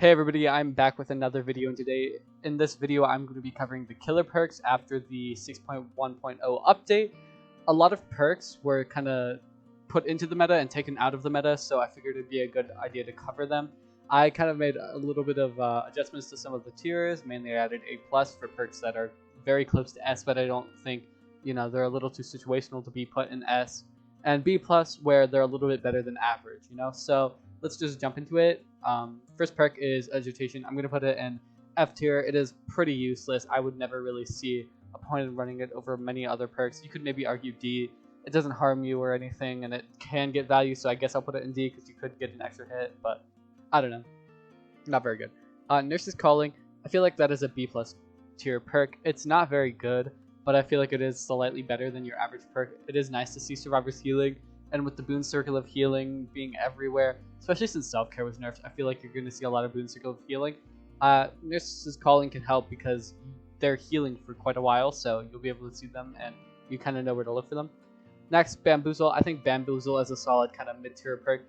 Hey everybody, I'm back with another video, and today in this video I'm going to be covering the killer perks after the 6.1.0 update. A lot of perks were kind of put into the meta and taken out of the meta, so I figured it'd be a good idea to cover them. I kind of made a little bit of adjustments to some of the tiers. Mainly I added A+ for perks that are very close to S, but I don't think, they're a little too situational to be put in S, and B+ where they're a little bit better than average, so let's just jump into it. First perk is Agitation. I'm going to put it in F tier. It is pretty useless. I would never really see a point in running it over many other perks. You could maybe argue D. It doesn't harm you or anything, and it can get value, so I guess I'll put it in D because you could get an extra hit, but I don't know. Not very good. Nurse's Calling. I feel like that is a B+ tier perk. It's not very good, but I feel like it is slightly better than your average perk. It is nice to see survivors healing, and with the boon circle of healing being everywhere, especially since self-care was nerfed, I feel like you're going to see a lot of boon circle of healing. Nurse's Calling can help because they're healing for quite a while, so you'll be able to see them and you kind of know where to look for them. Next, Bamboozle. I think Bamboozle is a solid kind of mid-tier perk.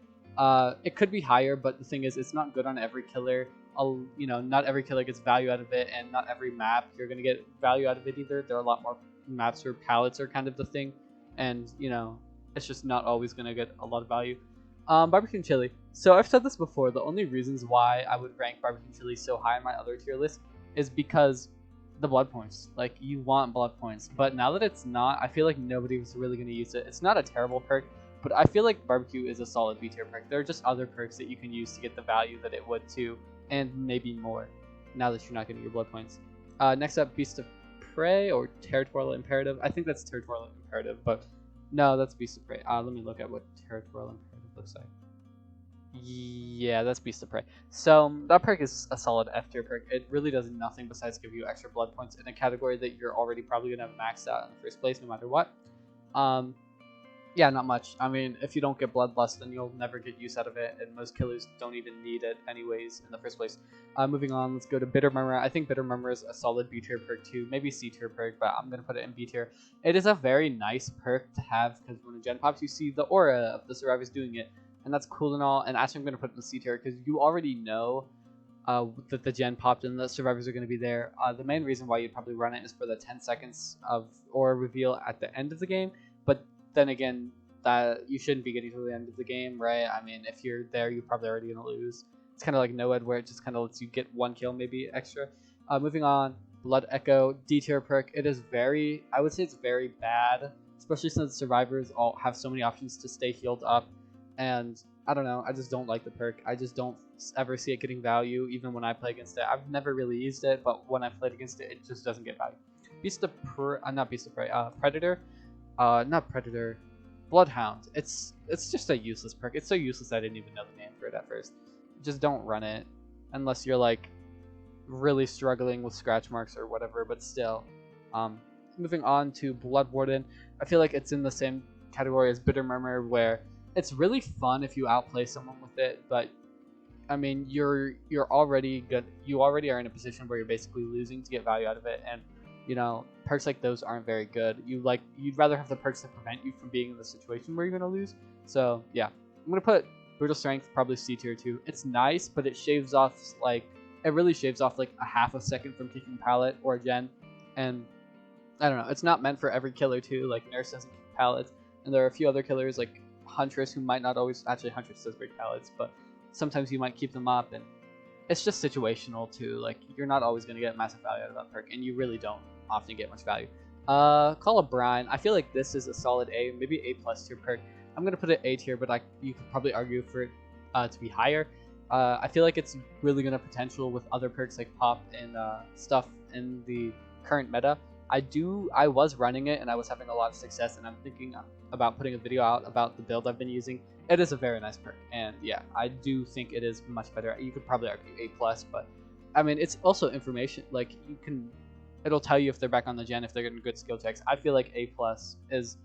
It could be higher, but the thing is, it's not good on every killer. Not every killer gets value out of it, and not every map you're going to get value out of it either. There are a lot more maps where pallets are kind of the thing, and, it's just not always going to get a lot of value. Barbecue and Chili. So I've said this before, the only reasons why I would rank Barbecue and Chili so high on my other tier list is because the blood points. Like, you want blood points, but now that it's not, I feel like nobody was really going to use it. It's not a terrible perk, but I feel like Barbecue is a solid B tier perk. There are just other perks that you can use to get the value that it would too, and maybe more, now that you're not getting your blood points. Next up, Beast of Prey or Territorial Imperative. I think that's Territorial Imperative, but no, that's Beast of Prey. Let me look at what Territorial Imperative looks like. Yeah, that's Beast of Prey. So that perk is a solid F tier perk. It really does nothing besides give you extra blood points in a category that you're already probably gonna have maxed out in the first place, no matter what. Yeah, not much. I mean, if you don't get Bloodlust, then you'll never get use out of it, and most killers don't even need it anyways in the first place. Moving on, let's go to Bitter Murmur. I think Bitter Murmur is a solid B tier perk too, maybe C tier perk, but I'm gonna put it in B tier. It is a very nice perk to have because when a gen pops, you see the aura of the survivors doing it, and that's cool and all. And actually, I'm gonna put it in C tier because you already know that the gen popped and the survivors are going to be there. The main reason why you'd probably run it is for the 10 seconds of aura reveal at the end of the game, but then again, that you shouldn't be getting to the end of the game, right? I mean, if you're there, you're probably already going to lose. It's kind of like NOED, where it just kind of lets you get one kill maybe extra. Moving on, Blood Echo, D tier perk. It is I would say it's very bad, especially since survivors all have so many options to stay healed up, and I don't know, I just don't like the perk. I just don't ever see it getting value, even when I play against it. I've never really used it, but when I played against it, it just doesn't get value. Not Beast of Prey, Predator. Not Predator, Bloodhound. It's just a useless perk. It's so useless I didn't even know the name for it at first. Just don't run it unless you're like really struggling with scratch marks or whatever, but still. Moving on to Blood Warden. I feel like it's in the same category as Bitter Murmur, where it's really fun if you outplay someone with it, but I mean, you're already good. You already are in a position where you're basically losing to get value out of it, and perks like those aren't very good. You'd rather have the perks that prevent you from being in the situation where you're gonna lose. So yeah, I'm gonna put Brutal Strength probably C tier too. It's nice, but it shaves off it really shaves off like a half a second from kicking pallet or gen, and I don't know. It's not meant for every killer too. Like Nurse doesn't kick pallets, and there are a few other killers like Huntress who might not always. Actually, Huntress does break pallets, but sometimes you might keep them up, and it's just situational too. Like, you're not always going to get massive value out of that perk, and you really don't often get much value. Call of Brine. I feel like this is a solid A, maybe A+ tier perk. I'm going to put it A tier, but you could probably argue for it to be higher. I feel like it's really going to potential with other perks like Pop and stuff in the current meta. I was running it, and I was having a lot of success, and I'm thinking about putting a video out about the build I've been using. It is a very nice perk, and yeah, I do think it is much better. You could probably argue A+, but I mean, it's also information. Like, it'll tell you if they're back on the gen, if they're getting good skill checks. I feel like A+ is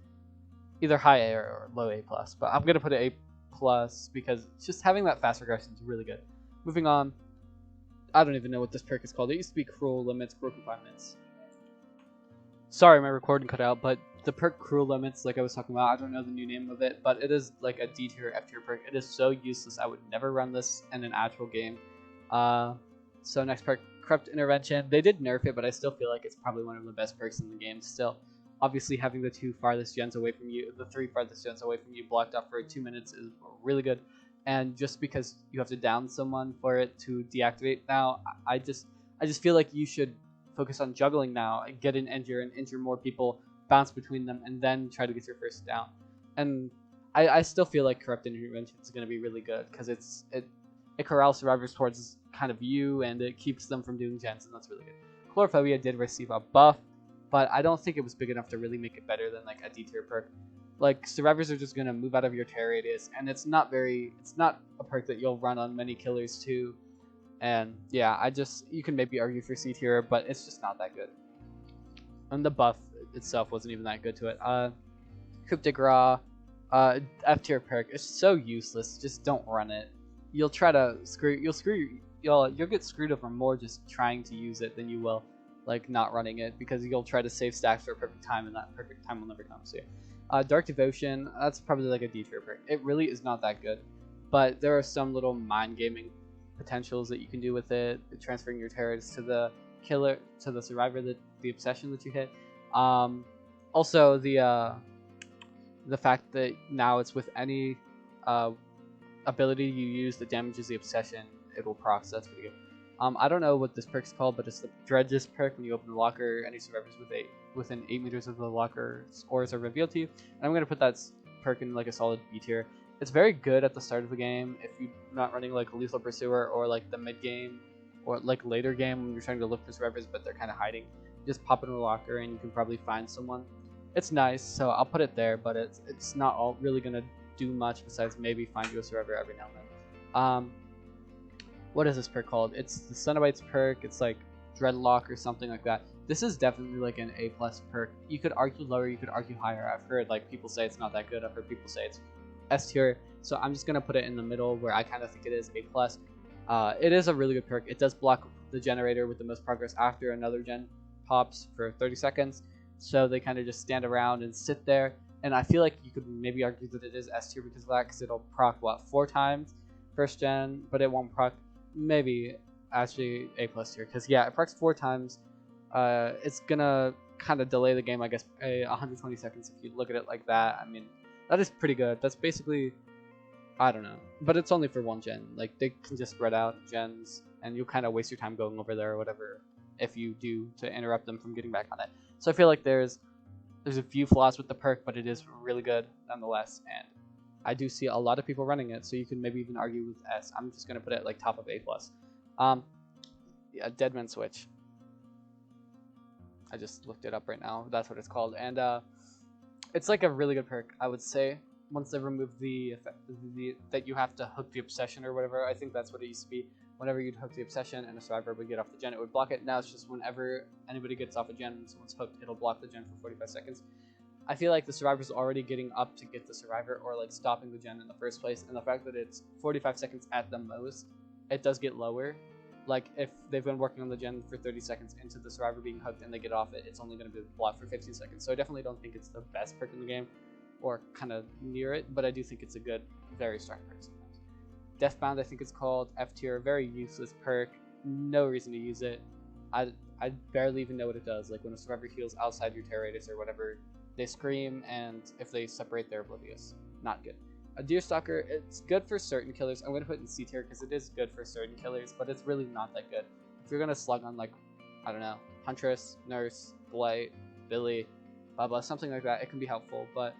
either high A or low A+, but I'm gonna put it A+ because just having that fast regression is really good. Moving on, I don't even know what this perk is called. It used to be Cruel Limits, Cruel Confinements. Sorry, my recording cut out, but the perk Cruel Limits, like I was talking about, I don't know the new name of it, but it is like a D tier, F tier perk. It is so useless. I would never run this in an actual game. So next perk, Corrupt Intervention. They did nerf it, but I still feel like it's probably one of the best perks in the game still. Obviously, having the 3 farthest gens away from you blocked off for 2 minutes is really good. And just because you have to down someone for it to deactivate now, I just feel like you should focus on juggling now and get an injure and injure more people, bounce between them, and then try to get your first down. And I still feel like Corrupt Intervention is going to be really good because it corrals survivors towards kind of you, and it keeps them from doing gens, and that's really good. Chlorophobia did receive a buff, but I don't think it was big enough to really make it better than like a D tier perk. Like, survivors are just gonna move out of your tear radius, and it's not a perk that you'll run on many killers too. And yeah, you can maybe argue for C tier, but it's just not that good. And the buff itself wasn't even that good to it. Cryptic Raw, F tier perk is so useless. Just don't run it. You'll get screwed over more just trying to use it than you will like not running it, because you'll try to save stacks for a perfect time, and that perfect time will never come. So yeah. Dark Devotion, that's probably like a D tier perk. It really is not that good, but there are some little mind gaming potentials that you can do with it, transferring your terrors to the survivor, the obsession that you hit. Also the fact that now it's with any ability you use that damages the obsession, it will proc, so that's pretty good. I don't know what this perk's called, but it's the Dredges perk. When you open the locker, any survivors within 8 meters of the locker's ores are revealed to you. And I'm going to put that perk in like a solid B tier. It's very good at the start of the game if you're not running like a Lethal Pursuer, or like the mid game, or like later game when you're trying to look for survivors but they're kind of hiding. Just pop it in the locker and you can probably find someone. It's nice, so I'll put it there, but it's not all really going to do much besides maybe find you a survivor every now and then. What is this perk called? It's the Cenobites perk. It's like Dreadlock or something like that. This is definitely like an A+ perk. You could argue lower, you could argue higher. I've heard like people say it's not that good. I've heard people say it's S tier. So I'm just gonna put it in the middle where I kind of think it is A+. It is a really good perk. It does block the generator with the most progress after another gen pops for 30 seconds. So they kind of just stand around and sit there. And I feel like you could maybe argue that it is S tier because of that, because it'll proc, what, 4 times first gen, but it won't proc, maybe actually A+ tier, because yeah, it procs 4 times. It's gonna kind of delay the game, I guess, 120 seconds if you look at it like that. I mean, that is pretty good. That's basically, I don't know, but it's only for 1 gen. Like, they can just spread out gens, and you'll kind of waste your time going over there or whatever if you do, to interrupt them from getting back on it. So I feel like there's a few flaws with the perk, but it is really good nonetheless, and I do see a lot of people running it, so you can maybe even argue with S. I'm just gonna put it like top of A+. Yeah, Deadman Switch. I just looked it up right now. That's what it's called, and it's like a really good perk, I would say. Once they remove the effect, that you have to hook the obsession or whatever. I think that's what it used to be. Whenever you'd hook the obsession and a survivor would get off the gen, it would block it. Now it's just whenever anybody gets off a gen and someone's hooked, it'll block the gen for 45 seconds. I feel like the survivor's already getting up to get the survivor, or like stopping the gen in the first place, and the fact that it's 45 seconds at the most, it does get lower. Like, if they've been working on the gen for 30 seconds into the survivor being hooked and they get off it, it's only going to be blocked for 15 seconds. So I definitely don't think it's the best perk in the game, or kind of near it, but I do think it's a good, very strong perk sometimes. Deathbound, I think it's called, F tier, very useless perk, no reason to use it. I barely even know what it does. Like, when a survivor heals outside your tear radius or whatever, they scream, and if they separate, they're oblivious. Not good. A Deerstalker, it's good for certain killers. I'm going to put it in C tier because it is good for certain killers, but it's really not that good. If you're going to slug on, like, I don't know, Huntress, Nurse, Blight, Billy, Bubba, something like that, it can be helpful, but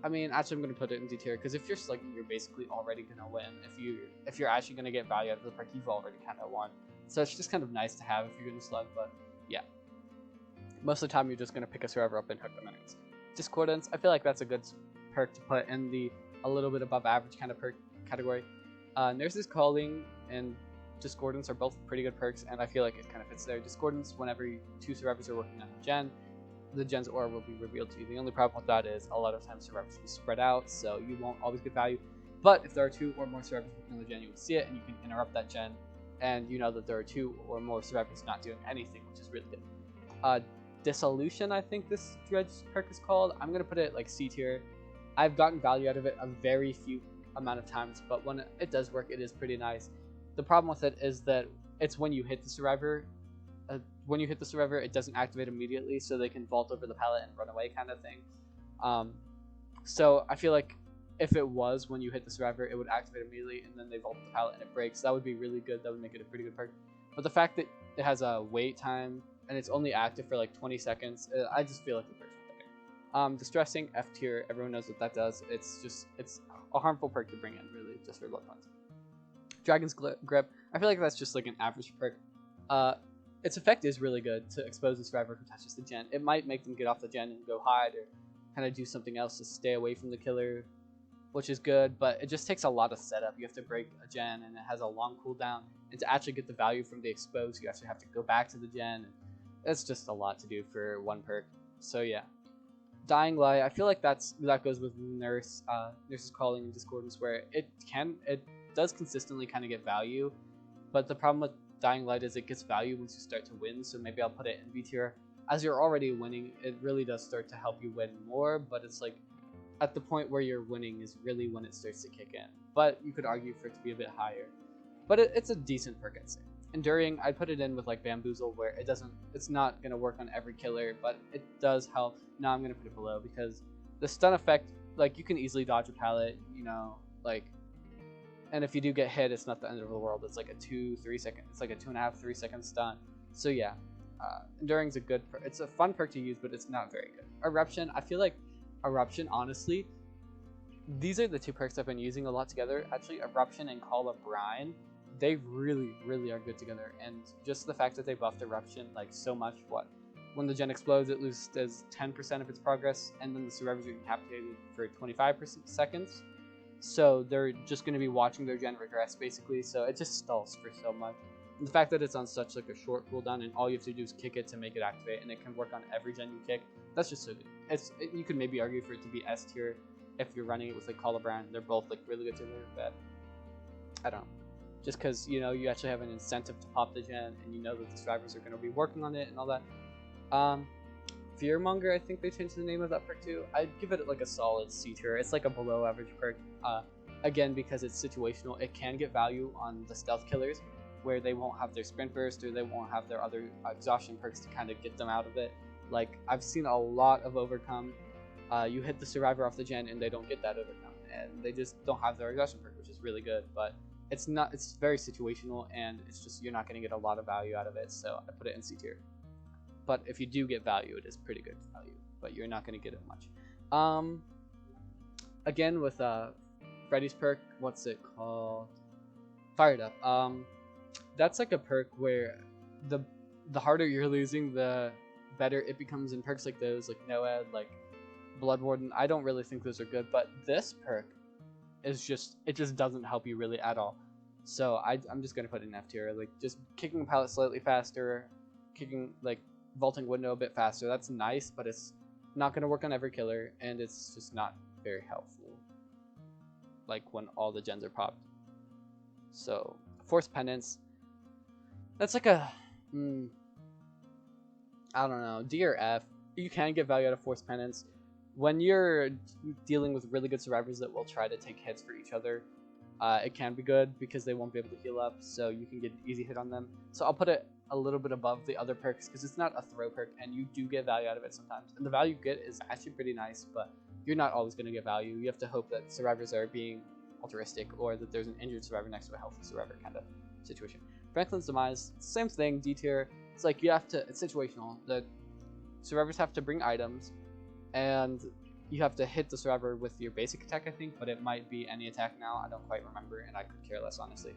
I mean, actually I'm going to put it in D tier because if you're slugging, you're basically already going to win. If you're actually going to get value out of the perk, you've already kind of won. So it's just kind of nice to have if you're going to slug, but yeah. Most of the time, you're just going to pick a survivor up and hook them anyways. Discordance, I feel like that's a good perk to put in the a little bit above average kind of perk category. Nurse's Calling and Discordance are both pretty good perks, and I feel like it kind of fits there. Discordance, whenever 2 survivors are working on a gen, the gen's aura will be revealed to you. The only problem with that is a lot of times survivors will spread out, so you won't always get value. But if there are 2 or more survivors working on the gen, you will see it, and you can interrupt that gen, and you know that there are 2 or more survivors not doing anything, which is really good. Dissolution, I think this dredge perk is called. I'm going to put it like C tier. I've gotten value out of it a very few amount of times, but when it does work, it is pretty nice. The problem with it is that it's when you hit the survivor. It doesn't activate immediately, so they can vault over the pallet and run away, kind of thing. So I feel like if it was when you hit the survivor, it would activate immediately, and then they vault the pallet and it breaks. That would be really good. That would make it a pretty good perk. But the fact that it has a wait time and it's only active for like 20 seconds, I just feel like the perk's not there. Distressing, F tier. Everyone knows what that does. It's a harmful perk to bring in, really, just for blood funds. Dragon's Grip. I feel like that's just like an average perk. Its effect is really good to expose the survivor who touches the gen. It might make them get off the gen and go hide or kind of do something else to stay away from the killer, which is good, but it just takes a lot of setup. You have to break a gen, and it has a long cooldown. And to actually get the value from the expose, you actually have to go back to the gen. And it's just a lot to do for one perk. So yeah. Dying Light, I feel like that goes with Nurse's Calling and Discordance, where it does consistently kind of get value, but the problem with Dying Light is it gets value once you start to win, so maybe I'll put it in B tier. As you're already winning, it really does start to help you win more, but it's like at the point where you're winning is really when it starts to kick in. But you could argue for it to be a bit higher. But it's a decent perk, I'd say. Enduring, I'd put it in with like Bamboozle, where it's not going to work on every killer, but it does help. Now I'm going to put it below, because the stun effect, like, you can easily dodge a pallet, you know, like, and if you do get hit, it's not the end of the world. It's like a 2-3 second, it's like a 2.5-3 second stun. So yeah, Enduring's a good perk. It's a fun perk to use, but it's not very good. Eruption, I feel like Eruption, honestly, these are the two perks I've been using a lot together. Actually, Eruption and Call of Brine, they really, really are good together. And just the fact that they buffed Eruption like so much, when the gen explodes, it loses 10% of its progress, and then the survivors are incapacitated for 25 seconds. So they're just going to be watching their gen regress, basically, so it just stalls for so much. And the fact that it's on such like a short cooldown, and all you have to do is kick it to make it activate, and it can work on every gen you kick, that's just so good. You could maybe argue for it to be S tier if you're running it with like Call of Brine. They're both like really good together, but I don't know. Just because, you know, you actually have an incentive to pop the gen, and you know that the survivors are going to be working on it and all that. Fearmonger, I think they changed the name of that perk too. I'd give it like a solid C tier. It's like a below average perk. Again, because it's situational, it can get value on the stealth killers, where they won't have their sprint burst, or they won't have their other exhaustion perks to kind of get them out of it. Like, I've seen a lot of overcome. You hit the survivor off the gen and they don't get that overcome, and they just don't have their exhaustion perk, which is really good, but it's very situational, and it's just, you're not going to get a lot of value out of it, so I put it in C tier. But if you do get value, it is pretty good value, but you're not going to get it much. Again, with Freddy's perk, what's it called? Fired Up. That's like a perk where the harder you're losing, the better it becomes in perks like those, like Noed, like Blood Warden. I don't really think those are good, but this perk is just doesn't help you really at all. So I'm just going to put it in F tier. Like, just kicking a pallet slightly faster, vaulting window a bit faster, that's nice, but it's not going to work on every killer, and it's just not very helpful, like when all the gens are popped. So Force Penance, that's like a I don't know, D or F. You can get value out of Force Penance when you're dealing with really good survivors that will try to take hits for each other. It can be good because they won't be able to heal up, so you can get an easy hit on them. So I'll put it a little bit above the other perks, because it's not a throw perk, and you do get value out of it sometimes. And the value you get is actually pretty nice, but you're not always going to get value. You have to hope that survivors are being altruistic, or that there's an injured survivor next to a healthy survivor kind of situation. Franklin's Demise, same thing, D tier. It's like it's situational. The survivors have to bring items, and you have to hit the survivor with your basic attack, I think, but it might be any attack now. I don't quite remember, and I could care less, honestly.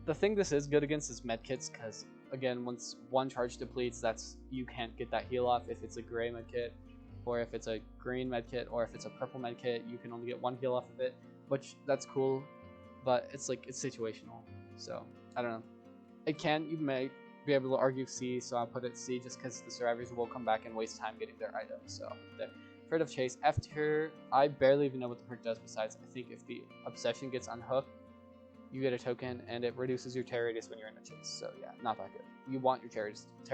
The thing this is good against is medkits, because, again, once one charge depletes, you can't get that heal off if it's a gray medkit, or if it's a green medkit, or if it's a purple medkit, you can only get one heal off of it, which, that's cool, but it's situational, so, I don't know. You may be able to argue C, so I'll put it C just because the survivors will come back and waste time getting their items, so I'll put there. Afraid of Chase, F tier. I barely even know what the perk does, besides I think if the obsession gets unhooked, you get a token, and it reduces your terror radius when you're in a chase, so yeah, not that good. You want your terror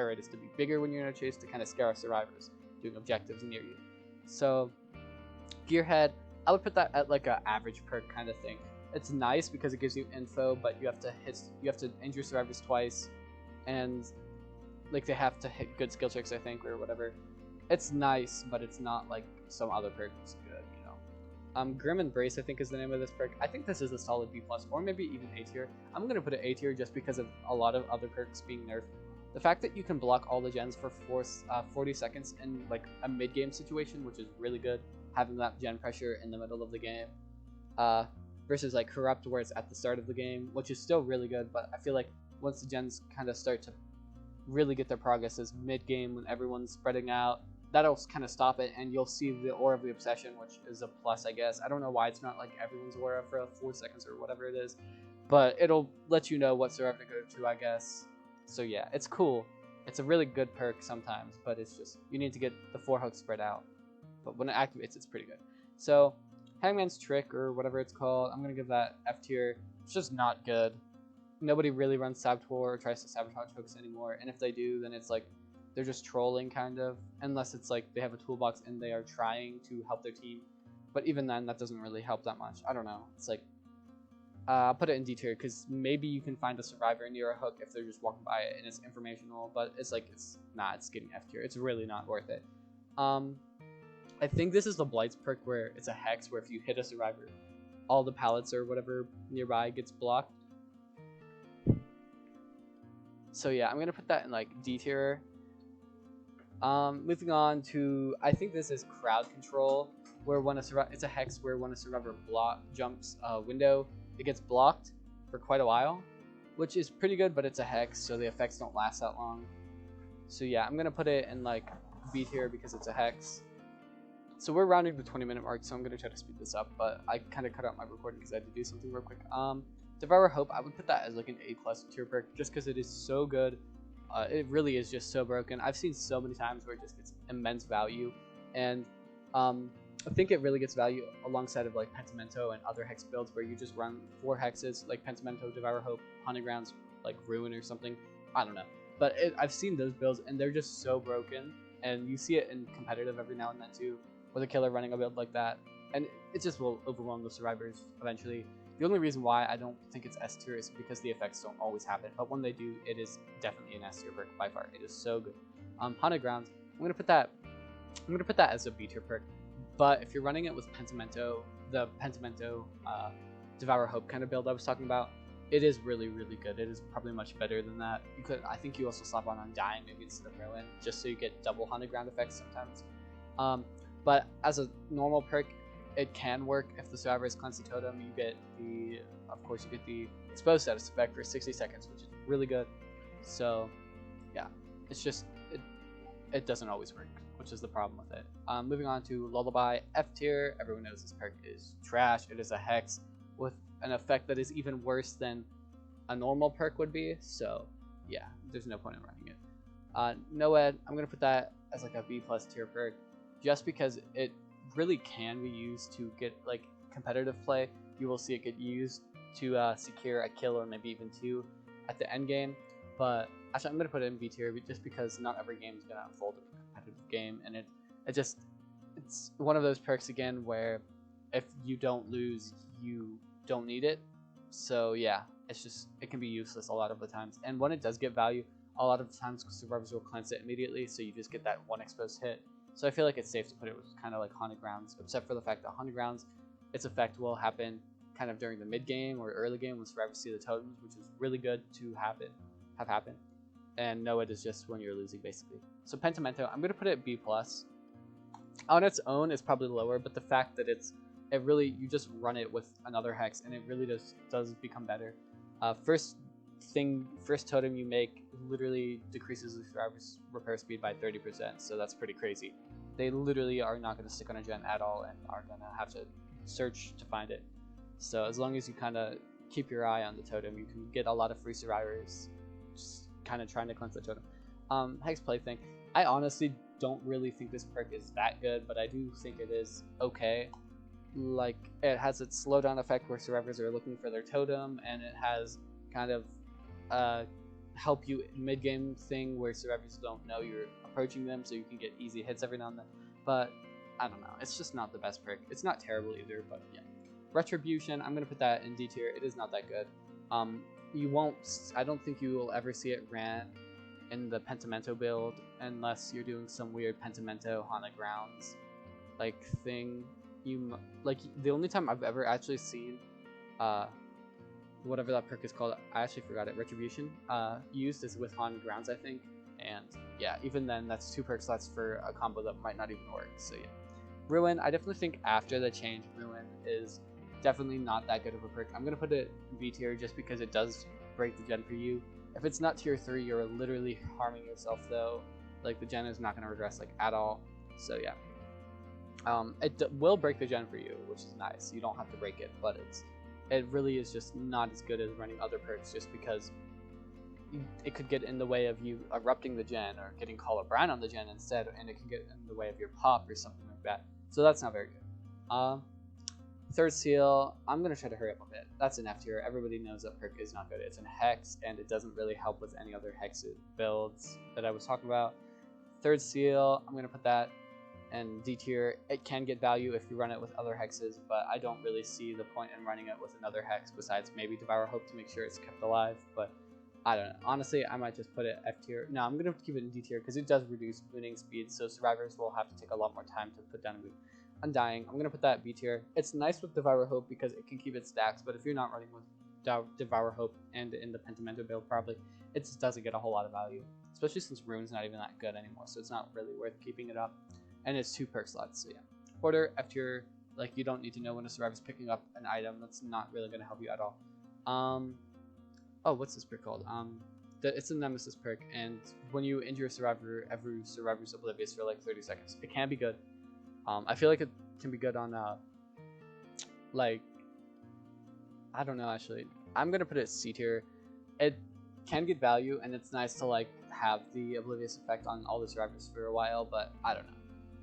radius to be bigger when you're in a chase to kind of scare off survivors doing objectives near you. So, Gearhead, I would put that at like a average perk kind of thing. it's nice because it gives you info, but you have to injure survivors twice, and like they have to hit good skill checks, I think, or whatever. It's nice, but it's not like some other perks good, you know. Grim Embrace, I think, is the name of this perk. I think this is a solid B+, or maybe even A tier. I'm gonna put it A tier just because of a lot of other perks being nerfed. The fact that you can block all the gens for 40 seconds in like a mid-game situation, which is really good, having that gen pressure in the middle of the game, versus like Corrupt, where it's at the start of the game, which is still really good, but I feel like once the gens kind of start to really get their progress is mid-game when everyone's spreading out, that'll kind of stop it, and you'll see the Aura of the Obsession, which is a plus, I guess. I don't know why it's not like everyone's Aura for 4 seconds or whatever it is, but it'll let you know what survivor to go to, I guess. So yeah, it's cool. It's a really good perk sometimes, but it's just, you need to get the 4 hooks spread out. But when it activates, it's pretty good. So, Hangman's Trick, or whatever it's called, I'm going to give that F tier. It's just not good. Nobody really runs Saboteur or tries to sabotage hooks anymore, and if they do, then it's like, they're just trolling, kind of, unless it's like they have a toolbox and they are trying to help their team. But even then, that doesn't really help that much. I don't know. It's like, I'll put it in D tier because maybe you can find a survivor near a hook if they're just walking by it and it's informational, but it's like, it's getting F tier. It's really not worth it. I think this is the Blights perk where it's a hex where if you hit a survivor, all the pallets or whatever nearby gets blocked. So yeah, I'm gonna put that in like D tier. Moving on to, I think this is Crowd Control, where when it's a hex where when a survivor jumps a window, it gets blocked for quite a while, which is pretty good, but it's a hex, so the effects don't last that long. So yeah, I'm gonna put it in like B tier because it's a hex. So we're rounding the 20-minute mark, so I'm gonna try to speed this up, but I kind of cut out my recording because I had to do something real quick. Devour Hope, I would put that as like an A+ tier perk just because it is so good. It really is just so broken. I've seen so many times where it just gets immense value, and I think it really gets value alongside of like Pentimento and other hex builds where you just run 4 hexes like Pentimento, Devour Hope, Haunted Grounds, like Ruin or something. I don't know, but I've seen those builds and they're just so broken, and you see it in competitive every now and then too, with a killer running a build like that, and it just will overwhelm the survivors eventually. The only reason why I don't think it's S tier is because the effects don't always happen, but when they do, it is definitely an S tier perk by far. It is so good. Haunted Grounds, I'm gonna put that as a B tier perk. But if you're running it with Pentimento, the Pentimento Devour Hope kind of build I was talking about, it is really, really good. It is probably much better than that. I think you also slap on Undying maybe instead of Ruin, just so you get double Haunted Ground effects sometimes. But as a normal perk, it can work if the survivor is cleansed the totem. Of course, you get the exposed status effect for 60 seconds, which is really good. So, yeah, it's just it doesn't always work, which is the problem with it. Moving on to Lullaby, F tier. Everyone knows this perk is trash. It is a hex with an effect that is even worse than a normal perk would be. So, yeah, there's no point in running it. Noed, I'm gonna put that as like a B+ tier perk, just because it really can be used to get like competitive play. You will see it get used to secure a kill or maybe even 2 at the end game. But actually, I'm gonna put it in B tier just because not every game is gonna unfold in a competitive game, and it's one of those perks again where if you don't lose, you don't need it. So yeah, it can be useless a lot of the times. And when it does get value, a lot of the times survivors will cleanse it immediately, so you just get that 1 exposed hit. So I feel like it's safe to put it with kind of like Haunted Grounds, except for the fact that Haunted Grounds, its effect will happen kind of during the mid game or early game when survivors see the totems, which is really good to have happen. And no, it is just when you're losing basically. So Pentimento, I'm gonna put it B+. On its own, it's probably lower, but the fact that you just run it with another hex, and it really does become better. First totem you make literally decreases the survivor's repair speed by 30%, so that's pretty crazy. They literally are not going to stick on a gen at all and are going to have to search to find it. So as long as you kind of keep your eye on the totem, you can get a lot of free survivors just kind of trying to cleanse the totem. Hex Plaything, I honestly don't really think this perk is that good, but I do think it is okay. Like, it has its slowdown effect where survivors are looking for their totem, and it has kind of help you mid-game thing where survivors don't know you're approaching them, so you can get easy hits every now and then. But I don't know, it's just not the best perk. It's not terrible either, but yeah. Retribution, I'm gonna put that in D tier. It is not that good. I don't think you will ever see it ran in the Pentimento build unless you're doing some weird Pentimento Hana Grounds like thing. Like the only time I've ever actually seen whatever that perk is called, I actually forgot it, Retribution, used is with Hana Grounds, I think. And yeah, even then that's 2 perk slots for a combo that might not even work. So yeah. Ruin, I definitely think after the change, Ruin is definitely not that good of a perk. I'm gonna put it in B tier just because it does break the gen for you. If it's not tier 3, you're literally harming yourself though. Like the gen is not gonna regress like at all. So yeah, it will break the gen for you, which is nice. You don't have to break it, but it really is just not as good as running other perks just because it could get in the way of you erupting the gen or getting Call of Brine on the gen instead, and it can get in the way of your pop or something like that. So that's not very good. Third seal, I'm going to try to hurry up a bit. That's an F tier. Everybody knows that perk is not good. It's in Hex, and it doesn't really help with any other Hex builds that I was talking about. Third seal, I'm going to put that in D tier. It can get value if you run it with other Hexes, but I don't really see the point in running it with another Hex besides maybe Devour Hope to make sure it's kept alive, but I don't know. Honestly, I might just put it F tier. No, I'm going to keep it in D tier because it does reduce booting speed, so survivors will have to take a lot more time to put down a boot. Undying, I'm going to put that B tier. It's nice with Devour Hope because it can keep its stacks, but if you're not running with Devour Hope and in the Pentimento build probably, it just doesn't get a whole lot of value, especially since Rune's not even that good anymore, so it's not really worth keeping it up. And it's 2 perk slots, so yeah. Order, F tier, like you don't need to know when a survivor's picking up an item. That's not really going to help you at all. Oh, what's this perk called? It's a Nemesis perk, and when you injure a survivor, every survivor's oblivious for like 30 seconds. It can be good. I feel like it can be good on, like, I don't know actually. I'm gonna put it C tier. It can get value, and it's nice to like have the oblivious effect on all the survivors for a while, but I don't know.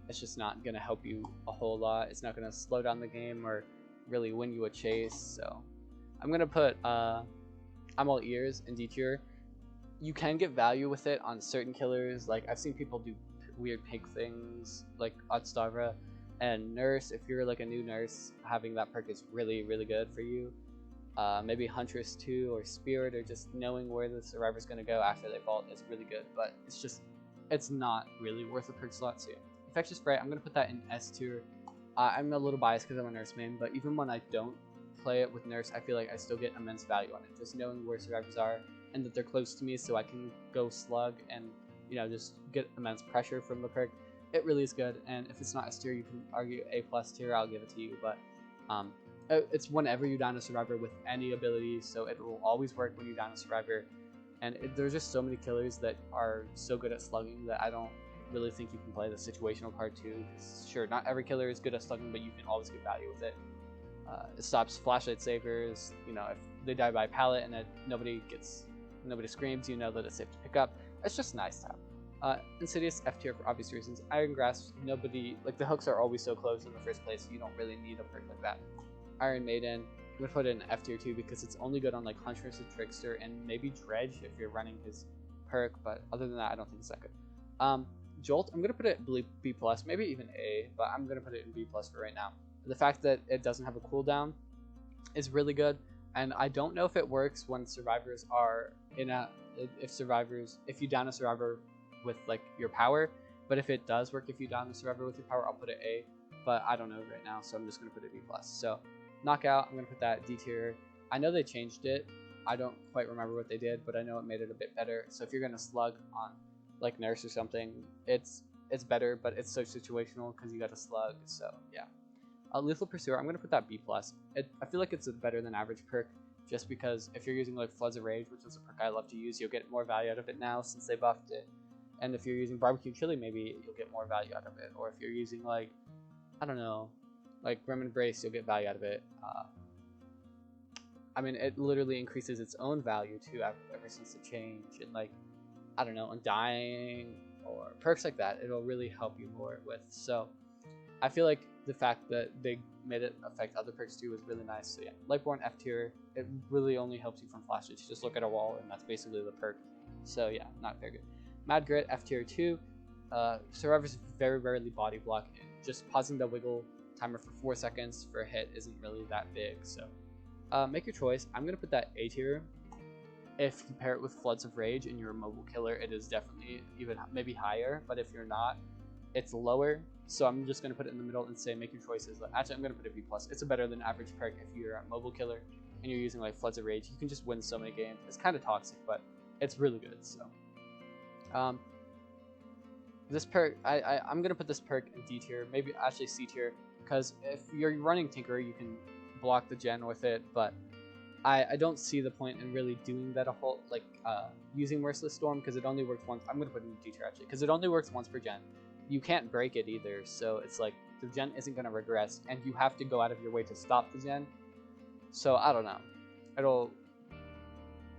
It's just not gonna help you a whole lot. It's not gonna slow down the game or really win you a chase, so I'm gonna put I'm all ears in D tier. You can get value with it on certain killers. Like I've seen people do weird pig things like Odstavra and Nurse. If you're like a new Nurse, having that perk is really, really good for you. Maybe Huntress too, or Spirit, or just knowing where the survivor's gonna go after they vault is really good, but it's not really worth a perk slot. So yeah. Infectious Sprite, I'm gonna put that in S tier. I'm a little biased because I'm a Nurse main, but even when I don't play it with Nurse, I feel like I still get immense value on it. Just knowing where survivors are and that they're close to me, so I can go Slug and just get immense pressure from the perk. It really is good, and if it's not S tier, you can argue A+ tier. I'll give it to you, but it's whenever you down a survivor with any ability, so it will always work when you down a survivor. And there's just so many killers that are so good at slugging that I don't really think you can play the situational part too. Sure, not every killer is good at slugging, but you can always get value with it. It stops flashlight savers. If they die by pallet and nobody screams, you know that it's safe to pick up. It's just nice to have. Insidious, F tier for obvious reasons. Iron Grasp, the hooks are always so close in the first place, you don't really need a perk like that. Iron Maiden, I'm gonna put it in F tier too because it's only good on like Huntress and Trickster and maybe Dredge if you're running his perk, but other than that, I don't think it's that good. Jolt, I'm gonna put it B+, maybe even A, but I'm gonna put it in B+ for right now. The fact that it doesn't have a cooldown is really good, and I don't know if it works when survivors are if you down a survivor with like your power, but if it does work if you down the survivor with your power, I'll put it A, but I don't know right now, so I'm just gonna put it B+. So Knockout, I'm gonna put that D tier. I know they changed it. I don't quite remember what they did, but I know it made it a bit better. So if you're gonna slug on like Nurse or something, it's better, but it's so situational because you got to slug. So yeah. Lethal Pursuer, I'm gonna put that B+. I feel like it's a better than average perk, just because if you're using like Floods of Rage, which is a perk I love to use, you'll get more value out of it now since they buffed it. And if you're using Barbecue Chili, maybe you'll get more value out of it. Or if you're using like, I don't know, like Grim Embrace, you'll get value out of it. I mean, it literally increases its own value too ever since the change. And like, I don't know, Undying or perks like that, it'll really help you more with. So I feel like the fact that they made it affect other perks too was really nice. So yeah, Lightborn F tier, it really only helps you from flashes. You just look at a wall and that's basically the perk. So yeah, not very good. Mad Grit F tier 2. Survivors very rarely body block, and just pausing the wiggle timer for 4 seconds for a hit isn't really that big. So make your choice. I'm gonna put that A tier. If you pair it with Floods of Rage and you're a mobile killer, it is definitely even maybe higher. But if you're not, it's lower. So I'm just gonna put it in the middle and say make your choices. Actually, I'm gonna put it B+. It's a better than average perk if you're a mobile killer and you're using like Floods of Rage. You can just win so many games. It's kind of toxic, but it's really good. So this perk, I'm gonna put this perk in D tier, maybe actually C tier, because if you're running Tinker, you can block the gen with it, but I don't see the point in really doing that a whole, like, using Merciless Storm, because it only works once. I'm going to put it in D tier, actually, because it only works once per gen. You can't break it either, so it's like, the gen isn't going to regress, and you have to go out of your way to stop the gen. So, I don't know.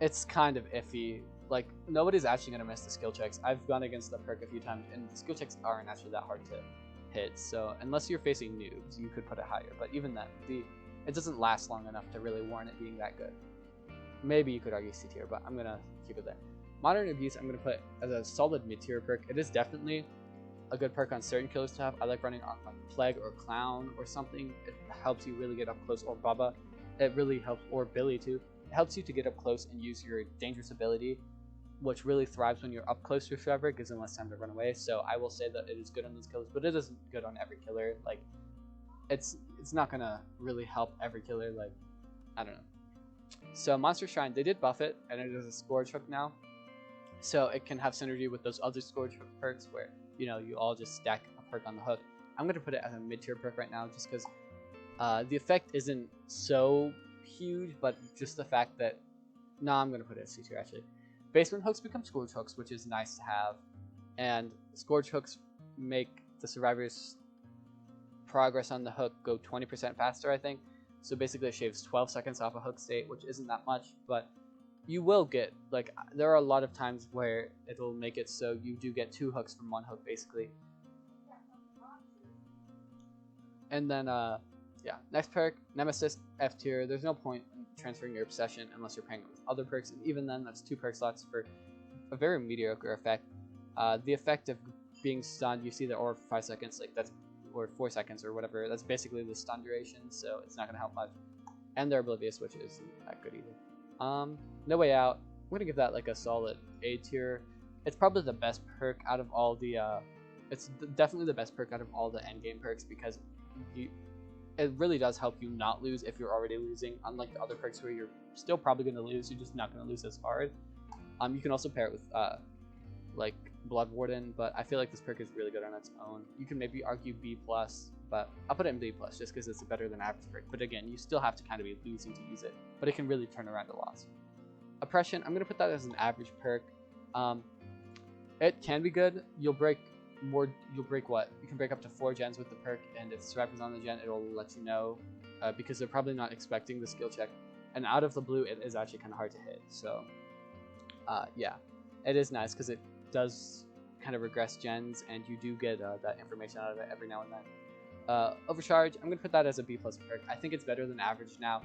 It's kind of iffy. Like, nobody's actually going to miss the skill checks. I've gone against the perk a few times, and the skill checks aren't actually that hard to hit, so unless you're facing noobs, you could put it higher, but even then, it doesn't last long enough to really warrant it being that good. Maybe you could argue C tier, but I'm going to keep it there. Modern Abuse, I'm going to put as a solid mid-tier perk. It is definitely a good perk on certain killers to have. I like running on like Plague or Clown or something. It helps you really get up close, or Bubba. It really helps, or Billy too. It helps you to get up close and use your dangerous ability, which really thrives when you're up close to a survivor. It gives them less time to run away. So I will say that it is good on those killers, but it isn't good on every killer. Like, it's not gonna really help every killer, like, I don't know. So Monster Shrine, they did buff it, and it is a Scourge Hook now, so it can have synergy with those other Scourge Hook perks where, you know, you all just stack a perk on the hook. I'm gonna put it as a mid-tier perk right now, just because the effect isn't so huge, but just the fact that, I'm gonna put it as C tier actually. Basement hooks become Scourge Hooks, which is nice to have, and Scourge Hooks make the survivors progress on the hook go 20% faster, I think. So basically it shaves 12 seconds off a hook state, which isn't that much, but you will get, like, there are a lot of times where it'll make it so you do get 2 hooks from 1 hook, basically. And then, yeah, next perk, Nemesis, F tier. There's no point in transferring your Obsession unless you're pairing it with other perks, and even then, that's 2 perk slots for a very mediocre effect. The effect of being stunned, you see the aura for 5 seconds, like, that's, or 4 seconds or whatever, that's basically the stun duration, so it's not going to help much. And they're oblivious, which isn't that good either. No Way Out, I'm going to give that like a solid A tier. It's probably the best perk out of all the, it's definitely the best perk out of all the endgame perks, because it really does help you not lose if you're already losing, unlike the other perks where you're still probably going to lose, you're just not going to lose as hard. You can also pair it with, like, Blood Warden, but I feel like this perk is really good on its own. You can maybe argue B+, but I'll put it in B+, just because it's a better than average perk. But again, you still have to kind of be losing to use it, but it can really turn around a loss. Oppression, I'm going to put that as an average perk. It can be good. You'll break what? You can break up to 4 gens with the perk, and if the survivor's on the gen, it'll let you know, because they're probably not expecting the skill check. And out of the blue, it is actually kind of hard to hit, so yeah, it is nice because it does kind of regress gens, and you do get that information out of it every now and then. Overcharge, I'm going to put that as a B+ perk. I think it's better than average now.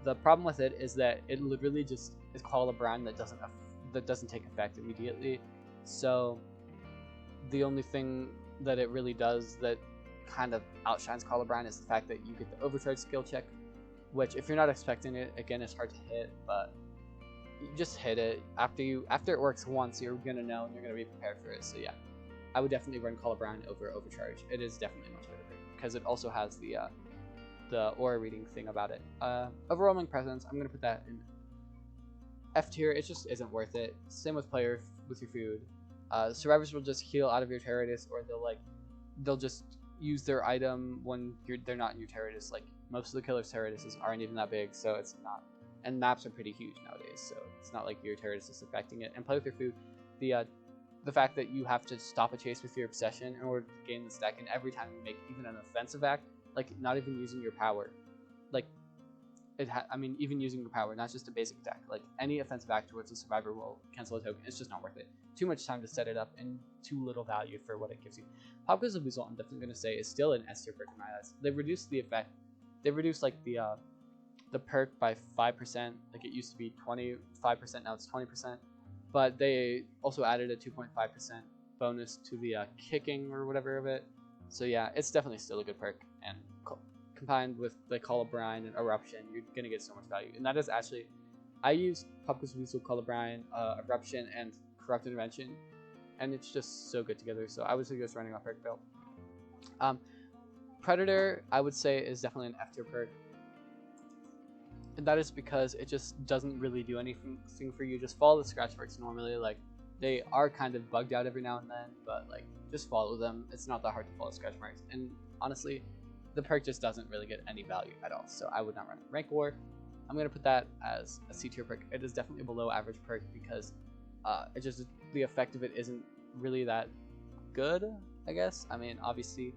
The problem with it is that it literally just is Call of Brand that doesn't take effect immediately. So the only thing that it really does that kind of outshines Call of Brand is the fact that you get the overcharge skill check, which if you're not expecting it, again, it's hard to hit, but you just hit it. After it works once, you're gonna know and you're gonna be prepared for it. So yeah, I would definitely run Call of Brand over Overcharge. It is definitely much better because it also has the aura reading thing about it. Overwhelming Presence, I'm gonna put that in F tier. It just isn't worth it. Same with player with your food. Survivors will just heal out of your Terroritus, or they'll just use their item when they're not in your Terroritus. Like, most of the killer's Terrorituses aren't even that big, so it's not. And maps are pretty huge nowadays, so it's not like your Terroritus is affecting it. And play with your food, the fact that you have to stop a chase with your Obsession in order to gain the stack, and every time you make even an offensive act, like not even using your power, like even using your power, not just a basic attack, like any offensive act towards a survivor will cancel a token. It's just not worth it. Too much time to set it up and too little value for what it gives you. Pop Quiz of Weasel, I'm definitely going to say, is still an S tier perk in my eyes. They reduced the effect. They reduced like the perk by 5%. Like, it used to be 25%, now it's 20%. But they also added a 2.5% bonus to the kicking or whatever of it. So yeah, it's definitely still a good perk, and combined with like Call of Brine and Eruption, you're gonna get so much value. And that is actually, I use Pumpkin's Weasel, Call of Brine, Eruption, and Corrupt Intervention, and it's just so good together. So I would suggest running off perk build. Predator, I would say, is definitely an F tier perk, and that is because it just doesn't really do anything for you. Just follow the scratch perks normally. Like, they are kind of bugged out every now and then, but like, just follow them. It's not that hard to follow scratch marks, and honestly, the perk just doesn't really get any value at all. So I would not run it. Rank War, I'm gonna put that as a C tier perk. It is definitely a below average perk because it just, the effect of it isn't really that good, I guess. I mean, obviously,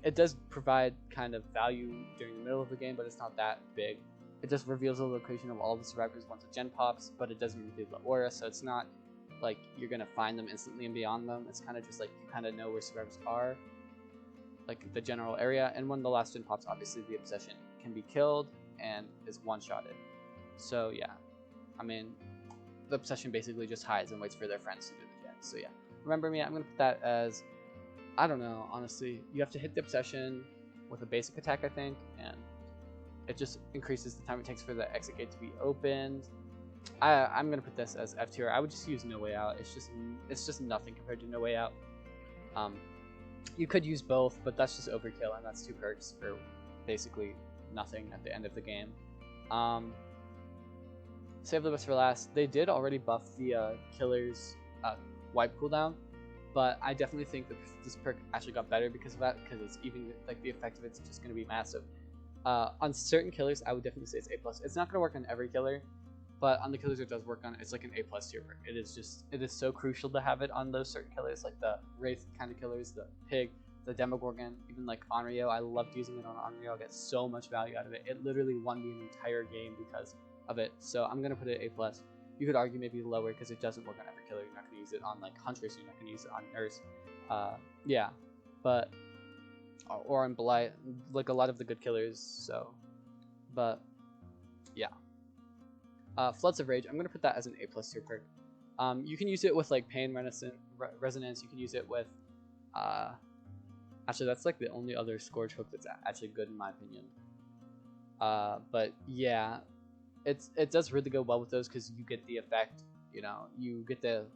it does provide kind of value during the middle of the game, but it's not that big. It just reveals the location of all the survivors once a gen pops, but it doesn't reveal the aura, so it's not like you're gonna find them instantly and beyond them. It's kind of just like you kind of know where survivors are, like the general area. And when the last gen pops, obviously the obsession can be killed and is one-shotted. So yeah, I mean, the obsession basically just hides and waits for their friends to do the gen. So yeah, remember me, I'm gonna put that as, I don't know, honestly, you have to hit the obsession with a basic attack, I think, and it just increases the time it takes for the exit gate to be opened. I'm gonna put this as F tier. I would just use No Way Out. It's just nothing compared to No Way Out. You could use both, but that's just overkill, and that's 2 perks for basically nothing at the end of the game. Save the best for last. They did already buff the killer's wipe cooldown, but I definitely think that this perk actually got better because of that, because it's even, like, the effect of it's just going to be massive. On certain killers, I would definitely say it's A+. It's not going to work on every killer, but on the killers it does work on, it's like an A+ tier perk. It is so crucial to have it on those certain killers, like the Wraith kind of killers, the Pig, the Demogorgon, even like Onryo. I loved using it on Onryo. I get so much value out of it. It literally won me an entire game because of it. So I'm going to put it A+. You could argue maybe lower because it doesn't work on every killer. You're not going to use it on like Huntress, you're not going to use it on Nurse. Yeah, but, or on Blight, like a lot of the good killers, so, but, yeah. Floods of Rage, I'm going to put that as an A+ tier perk. You can use it with like Pain Resonance, you can use it with, actually that's like the only other Scourge hook that's actually good in my opinion. But yeah, it does really go well with those because you get the effect, you know, you get the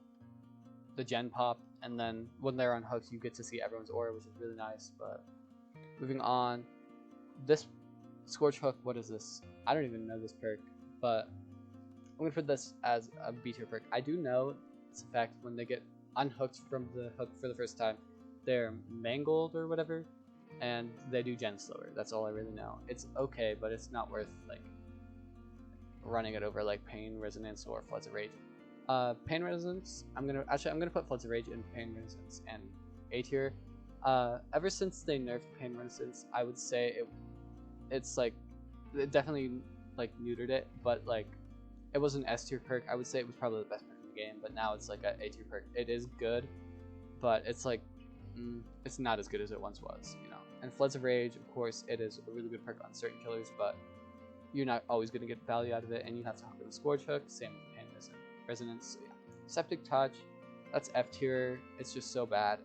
gen pop, and then when they're on hooks you get to see everyone's aura, which is really nice. But moving on, this Scourge hook, what is this? I don't even know this perk, but I'm gonna put this as a B tier perk. I do know its effect when they get unhooked from the hook for the first time. They're mangled or whatever, and they do gen slower. That's all I really know. It's okay, but it's not worth like running it over like Pain Resonance or Floods of Rage. Pain Resonance, I'm gonna put Floods of Rage in Pain Resonance and A tier. Ever since they nerfed Pain Resonance, I would say it's like, it definitely like neutered it, but like it was an S tier perk. I would say it was probably the best perk in the game, but now it's like a tier perk. It is good, but it's like, it's not as good as it once was, you know. And Floods of Rage, of course, it is a really good perk on certain killers, but you're not always going to get value out of it, and you have to hook in a Scourge hook. Same with Pain Resonance. So yeah. Septic Touch, that's F tier. It's just so bad.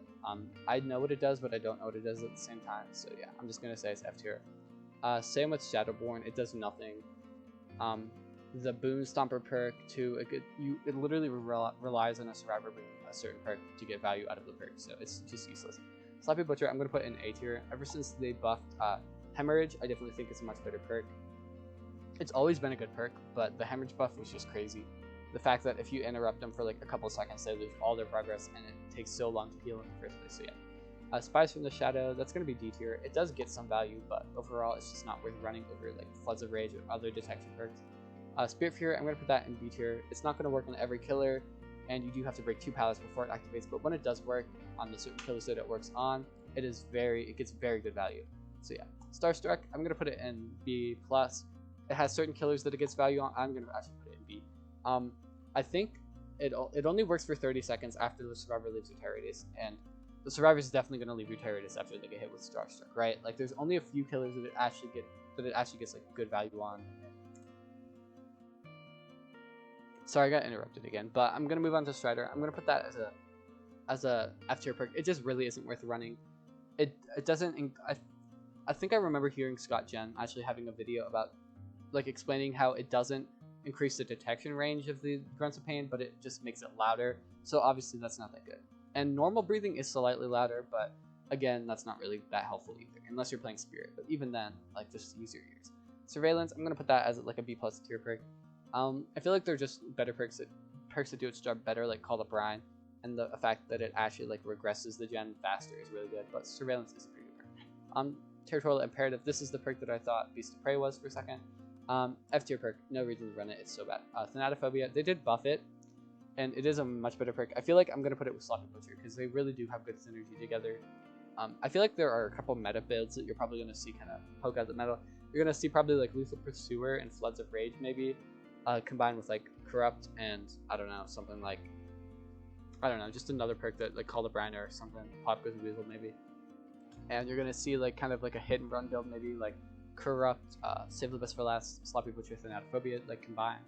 I know what it does, but I don't know what it does at the same time. So yeah, I'm just gonna say it's F tier. Same with Shadowborn, it does nothing. The Boom Stomper perk too, it literally relies on a survivor bringing a certain perk to get value out of the perk, so it's just useless. Sloppy Butcher, I'm gonna put in A tier. Ever since they buffed Hemorrhage, I definitely think it's a much better perk. It's always been a good perk, but the Hemorrhage buff was just crazy. The fact that if you interrupt them for like a couple seconds, they lose all their progress, and it takes so long to heal in the first place. So yeah, Spies from the Shadow, that's gonna be D tier. It does get some value, but overall, it's just not worth running over like Floods of Rage or other detection perks. Spirit Fear, I'm gonna put that in B tier. It's not gonna work on every killer, and you do have to break 2 pallets before it activates. But when it does work on the certain killers that it works on, it gets very good value. So yeah, Starstruck, I'm gonna put it in B+. It has certain killers that it gets value on. I'm gonna actually put it in B. I think it only works for 30 seconds after the survivor leaves your terror radius, and the survivor is definitely gonna leave your terror radius after they get hit with Starstruck, right? Like there's only a few killers that it actually gets like good value on. Sorry, I got interrupted again, but I'm gonna move on to Strider. I'm gonna put that as a F tier perk. It just really isn't worth running. It doesn't. I think I remember hearing Scott Jen actually having a video about like explaining how it doesn't increase the detection range of the grunts of pain, but it just makes it louder. So obviously that's not that good. And normal breathing is slightly louder, but again, that's not really that helpful either, unless you're playing Spirit. But even then, like, just use your ears. Surveillance, I'm gonna put that as like a B+ tier perk. I feel like they're just better perks that do its job better, like Call the Brine, and the fact that it actually like regresses the gen faster is really good. But Surveillance is a pretty good perk. Territorial Imperative, this is the perk that I thought Beast of Prey was for a second. F tier perk, no reason to run it, it's so bad. Thanatophobia, they did buff it, and it is a much better perk. I feel like I'm going to put it with Sloppy Butcher, because they really do have good synergy together. I feel like there are a couple meta builds that you're probably going to see kind of poke out the meta. You're going to see probably like Lethal Pursuer and Floods of Rage maybe, combined with like Corrupt and, I don't know, something like, I don't know, just another perk that like Call the Brine or something, Pop Goes Weasel maybe. And you're going to see like kind of like a hit and run build maybe, like Corrupt, Save the Best for Last, Sloppy Butcher, Thanatophobia, like combined.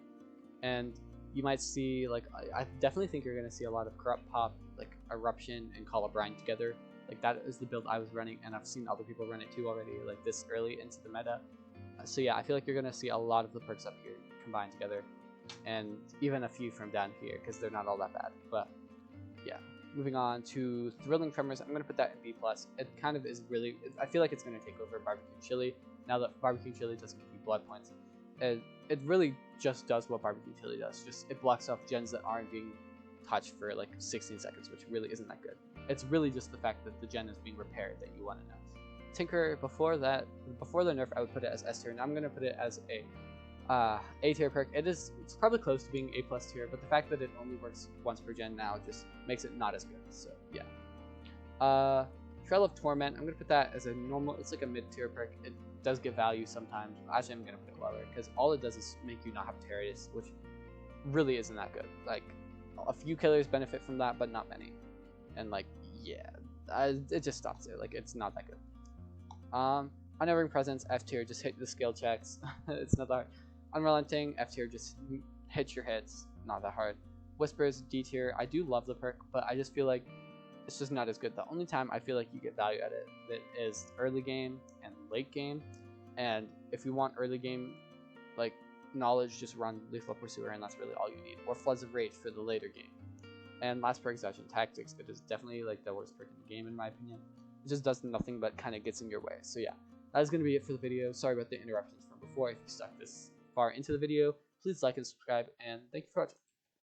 And you might see, like, I definitely think you're going to see a lot of Corrupt Pop, like Eruption and Call of Brine together. Like, that is the build I was running, and I've seen other people run it too already, like this early into the meta. So yeah, I feel like you're going to see a lot of the perks up here combined together, and even a few from down here, because they're not all that bad. But yeah, moving on to Thrilling Tremors, I'm going to put that in B+. It kind of is really, I feel like it's going to take over Barbecue Chili, now that Barbecue Chili doesn't give you blood points. It really just does what Barbecue Chili does, just it blocks off gens that aren't being touched for like 16 seconds, which really isn't that good. It's really just the fact that the gen is being repaired that you want to know. Tinker, before the nerf, I would put it as S tier, and I'm going to put it as A tier perk. It's probably close to being A+ tier, but the fact that it only works once per gen now just makes it not as good, so yeah. Trail of Torment, I'm going to put that as a normal, it's like a mid-tier perk. It does get value sometimes. Actually, I'm going to put it lower, because all it does is make you not have Terrorists, which really isn't that good. Like, a few killers benefit from that, but not many. And like, yeah, it just stops there. Like, it's not that good. Unerring Presence, F tier, just hit the skill checks. It's not that hard. Unrelenting, F tier, just hit your hits, not that hard. Whispers, D tier, I do love the perk, but I just feel like it's just not as good. The only time I feel like you get value at it is early game and late game. And if you want early game, like, knowledge, just run Lethal Pursuer, and that's really all you need. Or Floods of Rage for the later game. And last perk is Action Tactics. It is definitely like the worst perk in the game in my opinion. It just does nothing but kind of gets in your way. So yeah, that is going to be it for the video. Sorry about the interruptions from before. If you stuck this far into the video, please like and subscribe, and thank you for watching.